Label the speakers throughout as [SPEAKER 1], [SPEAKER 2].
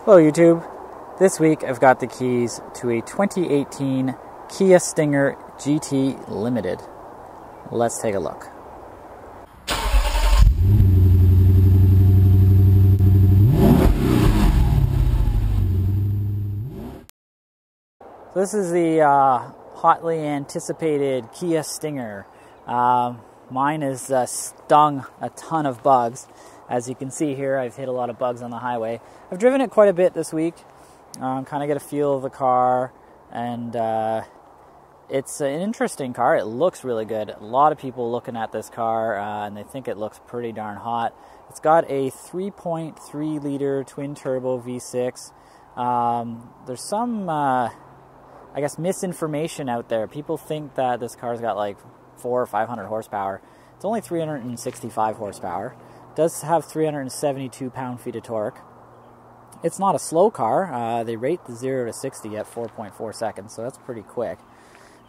[SPEAKER 1] Hello YouTube. This week I've got the keys to a 2018 Kia Stinger GT Limited. Let's take a look. So this is the hotly anticipated Kia Stinger. Mine has stung a ton of bugs. As you can see here, I've hit a lot of bugs on the highway. I've driven it quite a bit this week, kind of get a feel of the car, and it's an interesting car. It looks really good. A lot of people looking at this car, and they think it looks pretty darn hot. It's got a 3.3 liter twin turbo V6. There's some, I guess, misinformation out there. People think that this car's got like 400 or 500 horsepower. It's only 365 horsepower. Does have 372 pound-feet of torque. It's not a slow car. They rate the 0 to 60 at 4.4 seconds, so that's pretty quick.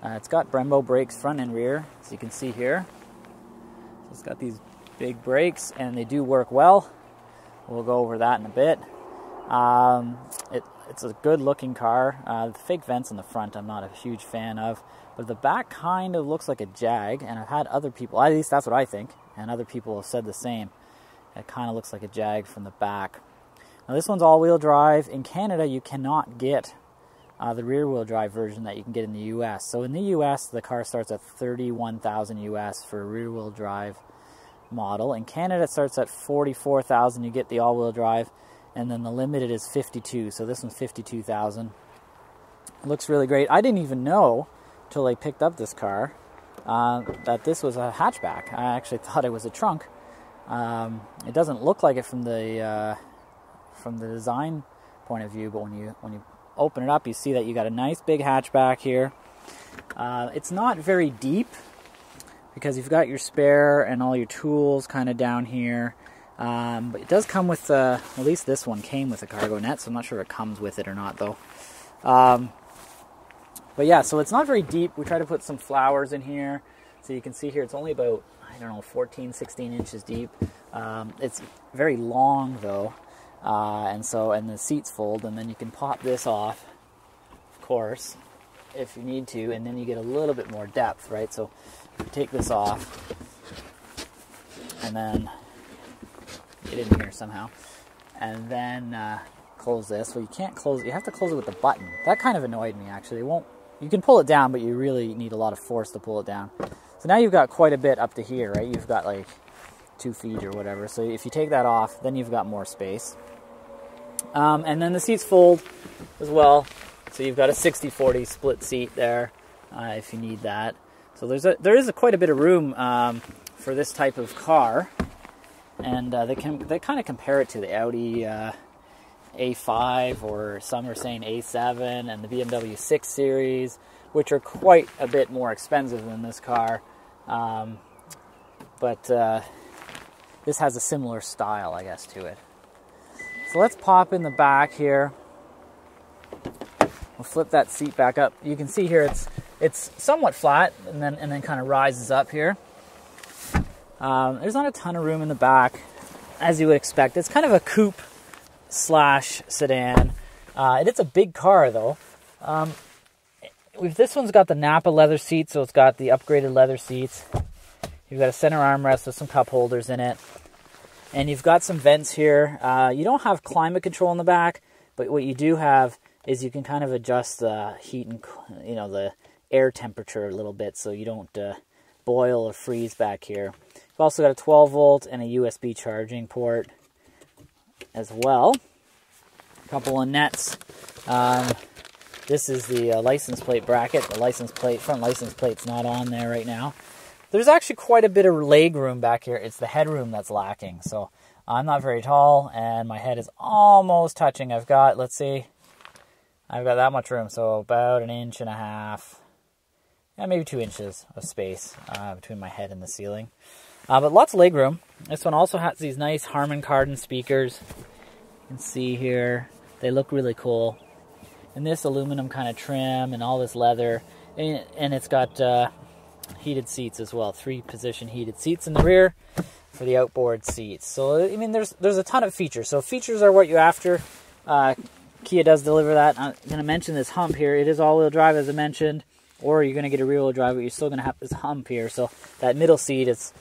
[SPEAKER 1] It's got Brembo brakes front and rear, as you can see here. So it's got these big brakes, and they do work well. We'll go over that in a bit. It's a good-looking car. The fake vents in the front I'm not a huge fan of, but the back kind of looks like a Jag, and I've had other people, at least that's what I think, and other people have said the same. It kind of looks like a Jag from the back. Now this one's all-wheel drive. In Canada, you cannot get the rear-wheel drive version that you can get in the U.S. So in the U.S., the car starts at $31,000 U.S. for a rear-wheel drive model. In Canada, it starts at $44,000. You get the all-wheel drive, and then the limited is $52,000. So this one's $52,000. It looks really great. I didn't even know until I picked up this car that this was a hatchback. I actually thought it was a trunk. It doesn't look like it from the design point of view, but when you open it up, you see that you got a nice big hatchback here. It's not very deep because you've got your spare and all your tools kind of down here. But it does come with, at least this one came with a cargo net, so I'm not sure if it comes with it or not though. But yeah, so it's not very deep. We try to put some flowers in here. So you can see here, it's only about, I don't know, 14, 16 inches deep. It's very long though. And the seats fold, and then you can pop this off, of course, if you need to, and then you get a little bit more depth, right? So you take this off, and then get in here somehow, and then close this. Well, you can't close it. You have to close it with the button. That kind of annoyed me, actually. It won't. You can pull it down, but you really need a lot of force to pull it down. So now you've got quite a bit up to here, right? You've got like 2 feet or whatever. So if you take that off, then you've got more space. And then the seats fold as well. So you've got a 60-40 split seat there if you need that. So there is quite a bit of room for this type of car. And they kind of compare it to the Audi A5, or some are saying A7, and the BMW 6 Series, which are quite a bit more expensive than this car. But this has a similar style, I guess, to it. So let's pop in the back here. We'll flip that seat back up. You can see here it's somewhat flat, and then kind of rises up here. There's not a ton of room in the back, as you would expect. It's kind of a coupe slash sedan. It's a big car though. This one's got the Napa leather seats, so it's got the upgraded leather seats. You've got a center armrest with some cup holders in it. And you've got some vents here. You don't have climate control in the back, but what you do have is you can kind of adjust the heat and, the air temperature a little bit, so you don't boil or freeze back here. You've also got a 12 volt and a USB charging port as well. A couple of nets. This is the license plate bracket. The front license plate's not on there right now. There's actually quite a bit of leg room back here. It's the headroom that's lacking. So I'm not very tall, and my head is almost touching. I've got that much room, so about 1.5 inches, maybe 2 inches of space between my head and the ceiling. But lots of leg room. This one also has these nice Harman Kardon speakers. You can see here, they look really cool. And this aluminum kind of trim and all this leather, and it's got heated seats as well, 3-position heated seats in the rear for the outboard seats. So I mean, there's a ton of features. So features are what you're after. Kia does deliver that. I'm going to mention this hump here. It is all-wheel drive, as I mentioned, or you're going to get a rear-wheel drive, but you're still going to have this hump here. So that middle seat is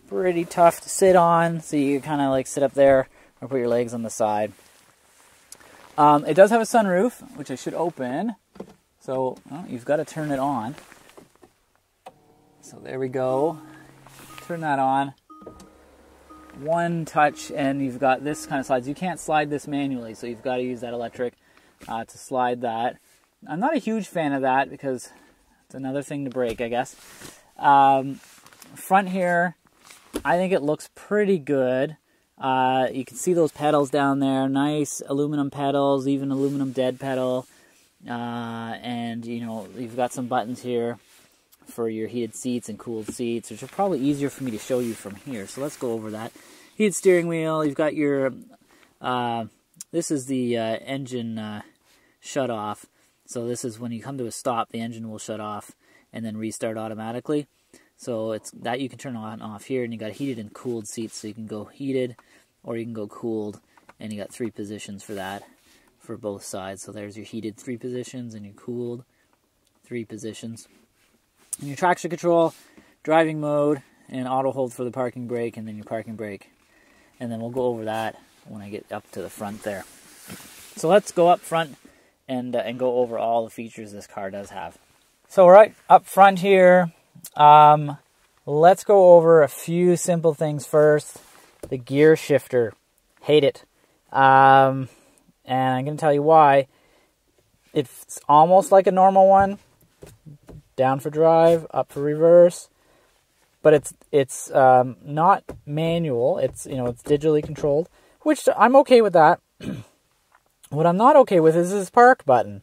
[SPEAKER 1] pretty tough to sit on, so you kind of like sit up there or put your legs on the side. It does have a sunroof, which I should open. So you've got to turn it on. So there we go. Turn that on. One touch and you've got this kind of slides. You can't slide this manually, so you've got to use that electric to slide that. I'm not a huge fan of that because it's another thing to break, I guess. Front here, I think it looks pretty good. You can see those pedals down there, nice aluminum pedals, even aluminum dead pedal. And you know, you've got some buttons here for your heated seats and cooled seats, which are probably easier for me to show you from here. So let's go over that. Heated steering wheel, you've got your, this is the engine shut off. So this is when you come to a stop, the engine will shut off and then restart automatically. So it's that you can turn on and off here, and you got heated and cooled seats, so you can go heated or you can go cooled, and you got 3 positions for that for both sides. So there's your heated 3 positions and your cooled 3 positions. And your traction control, driving mode, and auto hold for the parking brake, and then your parking brake. And then we'll go over that when I get up to the front there. So let's go up front and go over all the features this car does have. So right up front here, let's go over a few simple things first. The gear shifter, hate it. And I'm going to tell you why. It's almost like a normal one. Down for drive, up for reverse, but it's not manual. It's it's digitally controlled, which I'm okay with that. What I'm not okay with is this park button.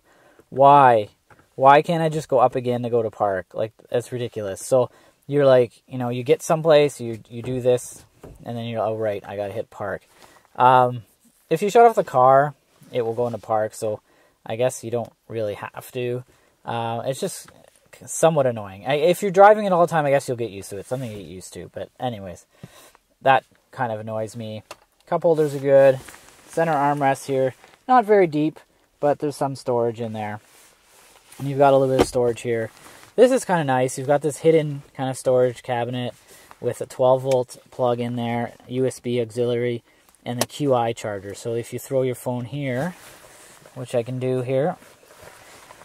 [SPEAKER 1] Why can't I just go up again to go to park? Like, that's ridiculous. So you're like, you get someplace, you do this, and then you're, oh right, I gotta hit park. If you shut off the car, it will go into park. So I guess you don't really have to. It's just somewhat annoying. If you're driving it all the time, I guess you'll get used to it. Something to get used to. But anyways, that kind of annoys me. Cup holders are good. Center armrest here, not very deep, but there's some storage in there. And you've got a little bit of storage here. This is kind of nice. You've got this hidden kind of storage cabinet with a 12-volt plug in there, USB auxiliary, and the QI charger. So if you throw your phone here, which I can do here,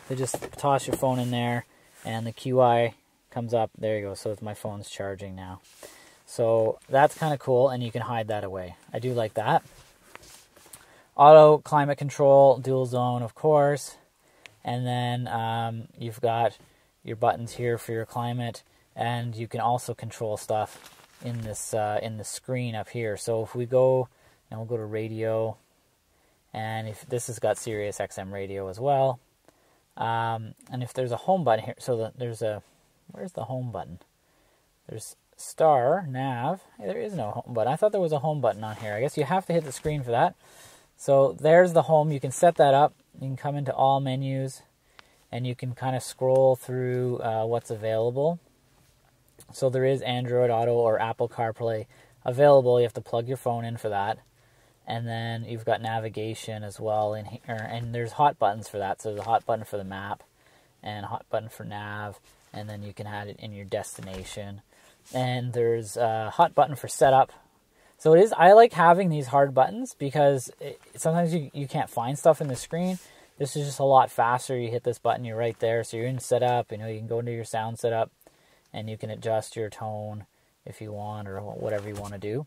[SPEAKER 1] you just toss your phone in there, and the QI comes up. There you go. So my phone's charging now. So that's kind of cool, and you can hide that away. I do like that. Auto climate control, dual zone, of course. And then you've got your buttons here for your climate, and you can also control stuff in this in the screen up here. So if we go, and we'll go to radio, and if this has got Sirius XM radio as well. And if there's a home button here, so there's a, where's the home button? There's star, nav. There is no home button. I thought there was a home button on here. I guess you have to hit the screen for that. So there's the home. You can set that up. You can come into all menus, and you can kind of scroll through what's available. So there is Android Auto or Apple CarPlay available. You have to plug your phone in for that. And then you've got navigation as well in here, and there's hot buttons for that. So there's a hot button for the map and a hot button for nav, and then you can add it in your destination. And there's a hot button for setup. So it is, I like having these hard buttons because sometimes you can't find stuff in the screen. This is just a lot faster. You hit this button, you're right there. So you're in setup, you can go into your sound setup, and you can adjust your tone if you want, or whatever you want to do.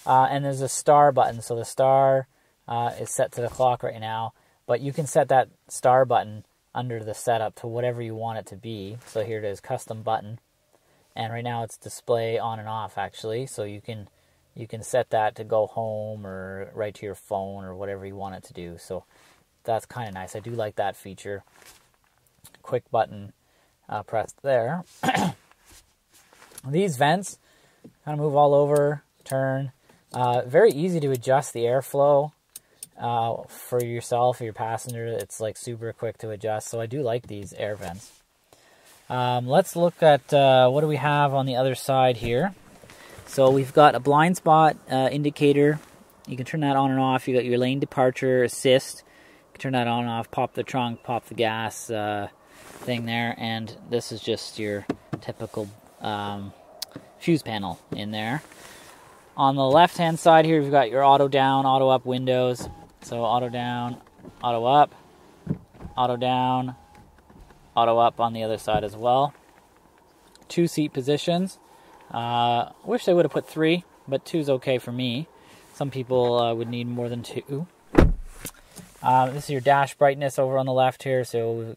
[SPEAKER 1] And there's a star button. So the star is set to the clock right now, but you can set that star button under the setup to whatever you want it to be. So here it is, custom button. And right now it's display on and off, actually. So you can set that to go home or right to your phone or whatever you want it to do. So that's kind of nice. I do like that feature. Quick button pressed there. These vents kind of move all over, turn. Very easy to adjust the airflow for yourself or your passenger. It's like super quick to adjust. So I do like these air vents. Let's look at what do we have on the other side here. So we've got a blind spot indicator You can turn that on and off. You got your lane departure assist. You can turn that on and off, pop the trunk, pop the gas thing there, and this is just your typical fuse panel in there. On the left-hand side here, you've got your auto down, auto up windows. So auto down, auto up, auto down, auto up on the other side as well. 2 seat positions. Wish they would have put 3, but 2 is okay for me. Some people would need more than 2. This is your dash brightness over on the left here, so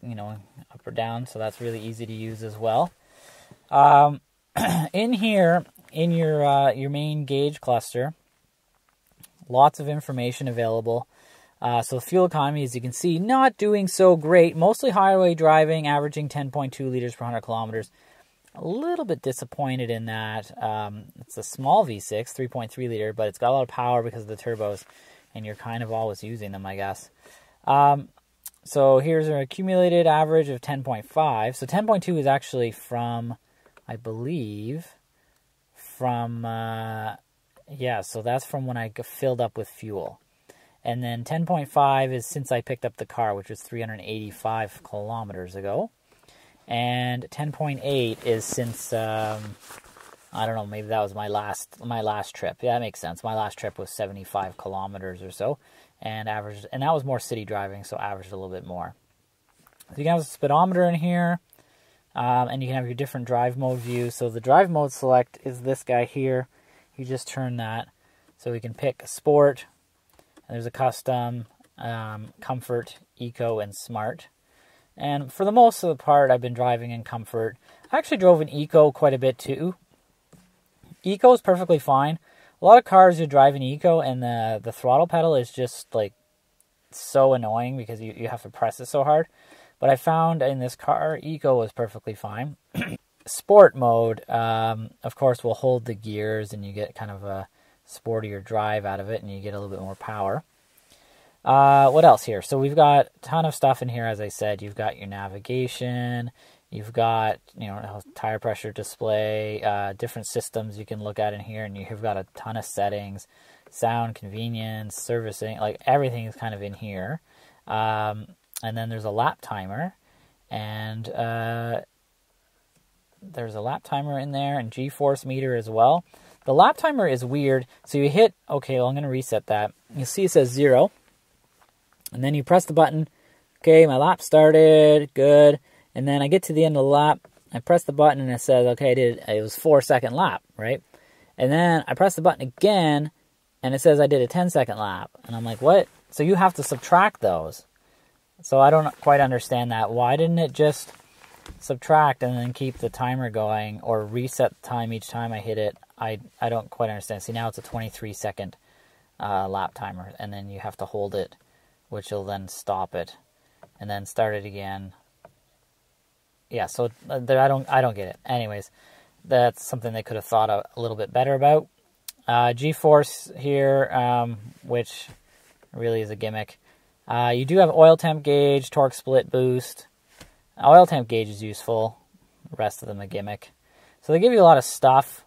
[SPEAKER 1] up or down, so that's really easy to use as well. In here, in your main gauge cluster, lots of information available. So fuel economy, as you can see, not doing so great. Mostly highway driving, averaging 10.2 liters per 100 kilometers. A little bit disappointed in that. It's a small V6, 3.3 liter, but it's got a lot of power because of the turbos, and you're kind of always using them, I guess. So here's an accumulated average of 10.5. So 10.2 is actually from, I believe, yeah, so that's from when I filled up with fuel. And then 10.5 is since I picked up the car, which was 385 kilometers ago. And 10.8 is since, I don't know, maybe that was my last trip. Yeah, that makes sense. My last trip was 75 kilometers or so, and averaged, and that was more city driving, so averaged a little bit more. So you can have a speedometer in here, and you can have your different drive mode view. So the drive mode select is this guy here. You just turn that, so we can pick Sport, and there's a Custom, Comfort, Eco, and Smart. And for the most of the part, I've been driving in Comfort. I actually drove in Eco quite a bit too. Eco is perfectly fine. A lot of cars you drive in Eco, and the throttle pedal is just like so annoying because you have to press it so hard. But I found in this car, Eco was perfectly fine. Sport mode, of course, will hold the gears, and you get kind of a sportier drive out of it, and you get a little bit more power. What else here? So we've got a ton of stuff in here, as I said. You've got your navigation, you've got, tire pressure display, different systems you can look at in here, and you've got a ton of settings, sound, convenience, servicing, like everything is kind of in here. And then there's a lap timer, and there's a lap timer in there, and G-force meter as well. The lap timer is weird. So you hit, okay, well, I'm going to reset that. You'll see it says 0. And then you press the button. Okay, my lap started. Good. And then I get to the end of the lap. I press the button and it says, okay, it was 4-second lap, right? And then I press the button again and it says I did a 10-second lap. And I'm like, what? So you have to subtract those. So I don't quite understand that. Why didn't it just subtract and then keep the timer going, or reset the time each time I hit it? I don't quite understand. See, now it's a 23-second lap timer, and then you have to hold it, which will then stop it, and then start it again. Yeah, so I don't get it. Anyways, that's something they could have thought a little bit better about. G-force here, which really is a gimmick. You do have oil temp gauge, torque split boost. Oil temp gauge is useful. The rest of them a gimmick. So they give you a lot of stuff,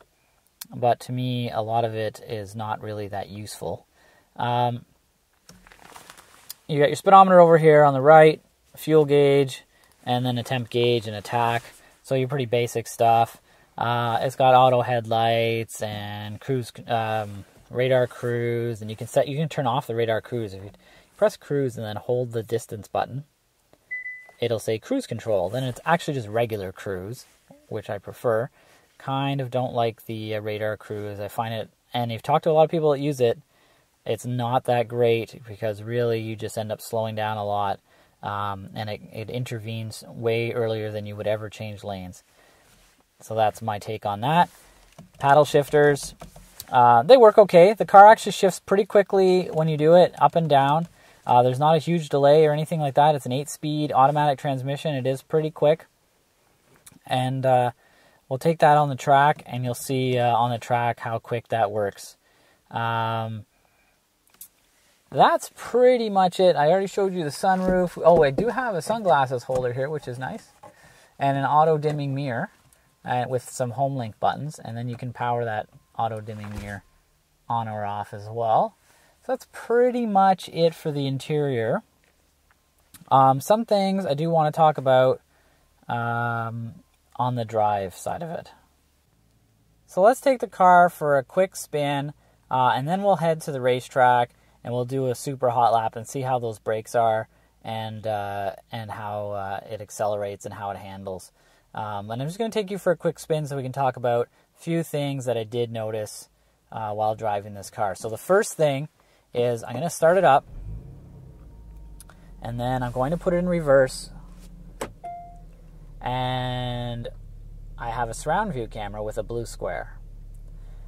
[SPEAKER 1] but to me, a lot of it is not really that useful. You got your speedometer over here on the right, fuel gauge, and then a temp gauge and a tach. So your pretty basic stuff. It's got auto headlights and cruise, radar cruise, and you can turn off the radar cruise. If you press cruise and then hold the distance button, it'll say cruise control. Then it's actually just regular cruise, which I prefer. Kind of don't like the radar cruise. I find it, and you've talked to a lot of people that use it, it's not that great because really you just end up slowing down a lot, and it intervenes way earlier than you would ever change lanes. So that's my take on that. Paddle shifters, they work okay. The car actually shifts pretty quickly when you do it, up and down. There's not a huge delay or anything like that. It's an 8-speed automatic transmission. It is pretty quick. And we'll take that on the track, and you'll see on the track how quick that works. That's pretty much it. I already showed you the sunroof. Oh, I do have a sunglasses holder here, which is nice. And an auto-dimming mirror with some HomeLink buttons. And then you can power that auto-dimming mirror on or off as well. So that's pretty much it for the interior. Some things I do want to talk about on the drive side of it. So let's take the car for a quick spin, and then we'll head to the racetrack and we'll do a super hot lap and see how those brakes are and how it accelerates and how it handles. And I'm just going to take you for a quick spin so we can talk about a few things that I did notice while driving this car. So the first thing is I'm going to start it up, and then I'm going to put it in reverse, and I have a surround view camera with a blue square.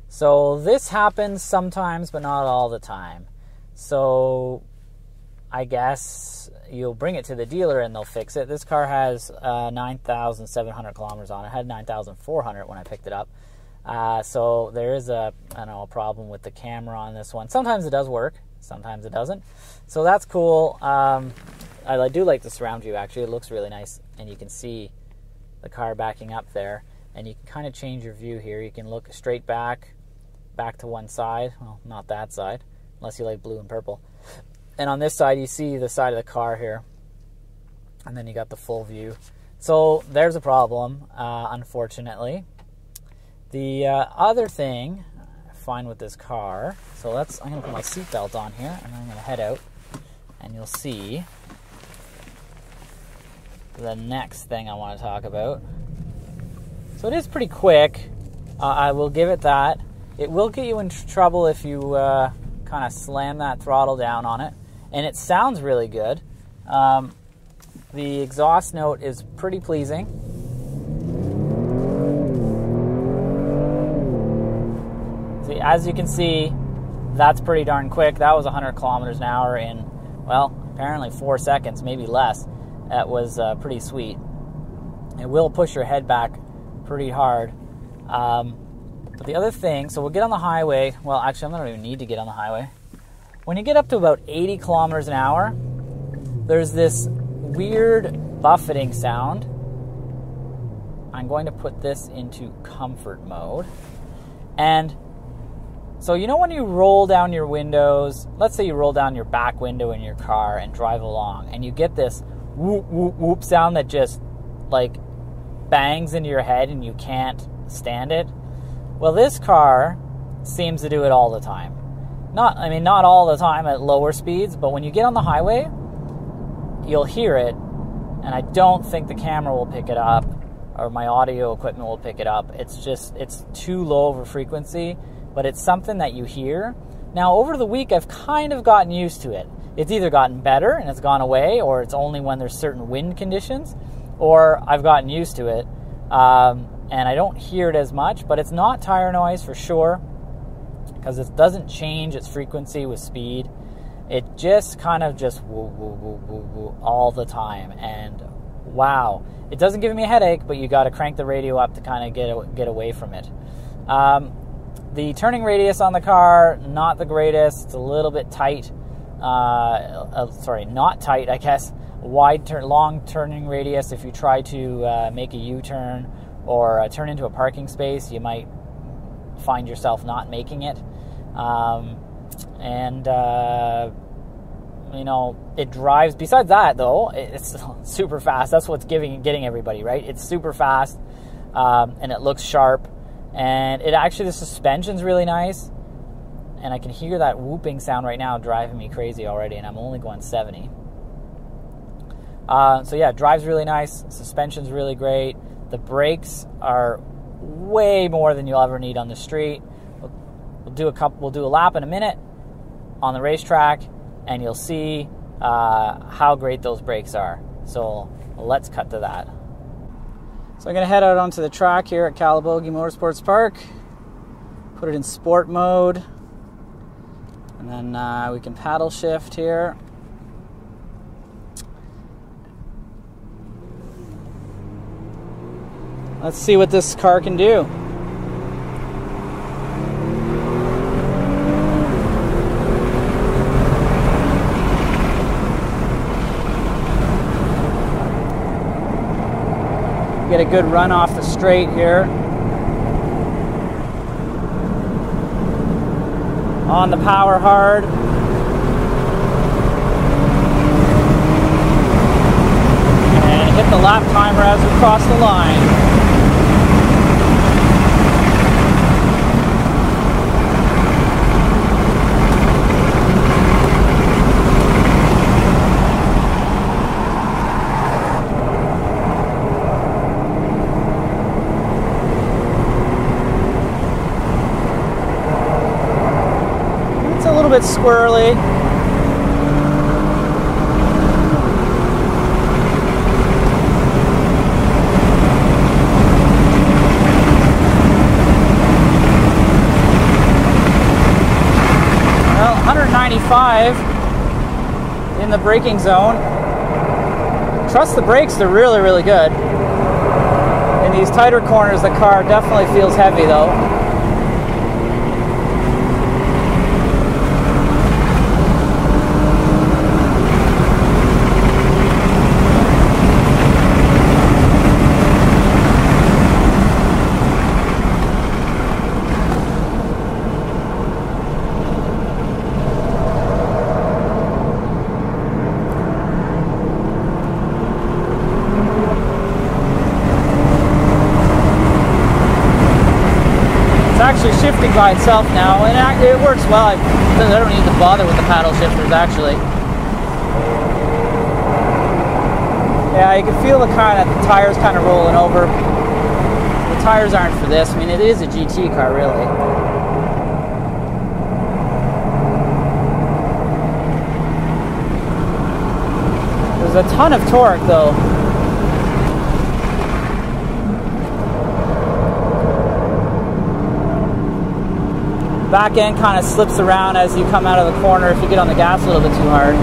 [SPEAKER 1] So this happens sometimes, but not all the time. So I guess you'll bring it to the dealer and they'll fix it. This car has 9,700 kilometers on it. It had 9,400 when I picked it up. So there is a problem with the camera on this one. Sometimes it does work, sometimes it doesn't. So that's cool. I do like the surround view, actually. It looks really nice, and you can see the car backing up there, and you can kind of change your view here. You can look straight back to one side. Well, not that side, unless you like blue and purple. And on this side, you see the side of the car here, and then you got the full view. So there's a problem, unfortunately. The other thing I find with this car, so I'm going to put my seatbelt on here, and I'm going to head out, and you'll see the next thing I want to talk about. So it is pretty quick. I will give it that. It will get you in trouble if you kind of slam that throttle down on it. And it sounds really good. The exhaust note is pretty pleasing. See, as you can see, that's pretty darn quick. That was 100 kilometers an hour in, well, apparently 4 seconds, maybe less. That was pretty sweet. It will push your head back pretty hard. But the other thing, so we'll get on the highway. Well, actually, I don't even need to get on the highway. When you get up to about 80 kilometers an hour, there's this weird buffeting sound. I'm going to put this into comfort mode. And so you know when you roll down your windows, let's say you roll down your back window in your car and drive along, and you get this whoop, whoop, whoop sound that just like bangs into your head and you can't stand it. Well, this car seems to do it all the time. Not all the time at lower speeds, but when you get on the highway, you'll hear it, and I don't think the camera will pick it up or my audio equipment will pick it up. It's too low of a frequency, but it's something that you hear. Now, over the week, I've kind of gotten used to it. It's either gotten better and it's gone away, or it's only when there's certain wind conditions, or I've gotten used to it, and I don't hear it as much, but it's not tire noise for sure, because it doesn't change its frequency with speed. It just kind of just woo, woo, woo, woo, woo all the time. And wow, it doesn't give me a headache, but you got to crank the radio up to kind of get away from it. The turning radius on the car, not the greatest. It's a little bit tight. Not tight, I guess. Long turning radius. If you try to make a U-turn or turn into a parking space, you might find yourself not making it. It drives. Besides that, though, it's super fast. That's what's getting everybody, right? It's super fast, and it looks sharp, and the suspension's really nice, and I can hear that whooping sound right now driving me crazy already, and I'm only going 70. It drives really nice. Suspension's really great. The brakes are way more than you'll ever need on the street. We'll do a lap in a minute on the racetrack, and you'll see how great those brakes are. So let's cut to that. So I'm going to head out onto the track here at Calabogie Motorsports Park, put it in sport mode, and then we can paddle shift here. Let's see what this car can do. Get a good run off the straight here. On the power hard. lap timer as we cross the line. It's a little bit squirrely. Well, 195 in the braking zone. Trust the brakes, they're really, really good. In these tighter corners, the car definitely feels heavy though. Actually shifting by itself now, and it works well. I don't need to bother with the paddle shifters actually. Yeah, you can feel the tires kind of rolling over. The tires aren't for this. I mean, it is a GT car, really. There's a ton of torque though. Back end kind of slips around as you come out of the corner if you get on the gas a little bit too hard.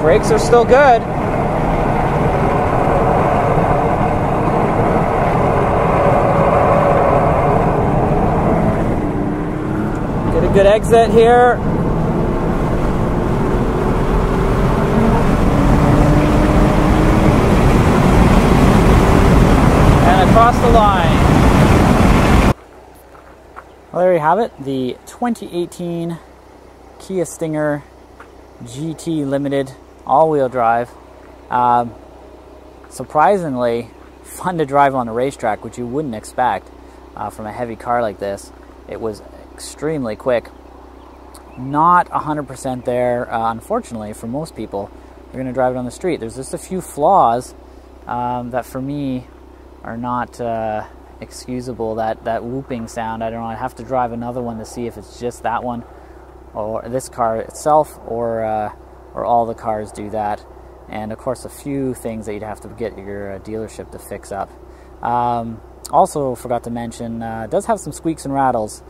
[SPEAKER 1] Brakes are still good. Good exit here. And across the line. Well, there you have it. The 2018 Kia Stinger GT Limited all-wheel drive. Surprisingly fun to drive on the racetrack, which you wouldn't expect from a heavy car like this. It was extremely quick. Not 100% there, unfortunately, for most people. You're going to drive it on the street. There's just a few flaws that for me are not excusable. That whooping sound, I don't know, I'd have to drive another one to see if it's just that one or this car itself, or all the cars do that. And of course a few things that you'd have to get your dealership to fix up. Also forgot to mention, it does have some squeaks and rattles.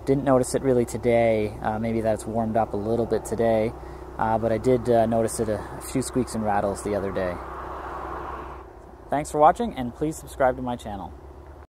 [SPEAKER 1] Didn't notice it really today. Maybe that's warmed up a little bit today, but I did notice it a few squeaks and rattles the other day. Thanks for watching, and please subscribe to my channel.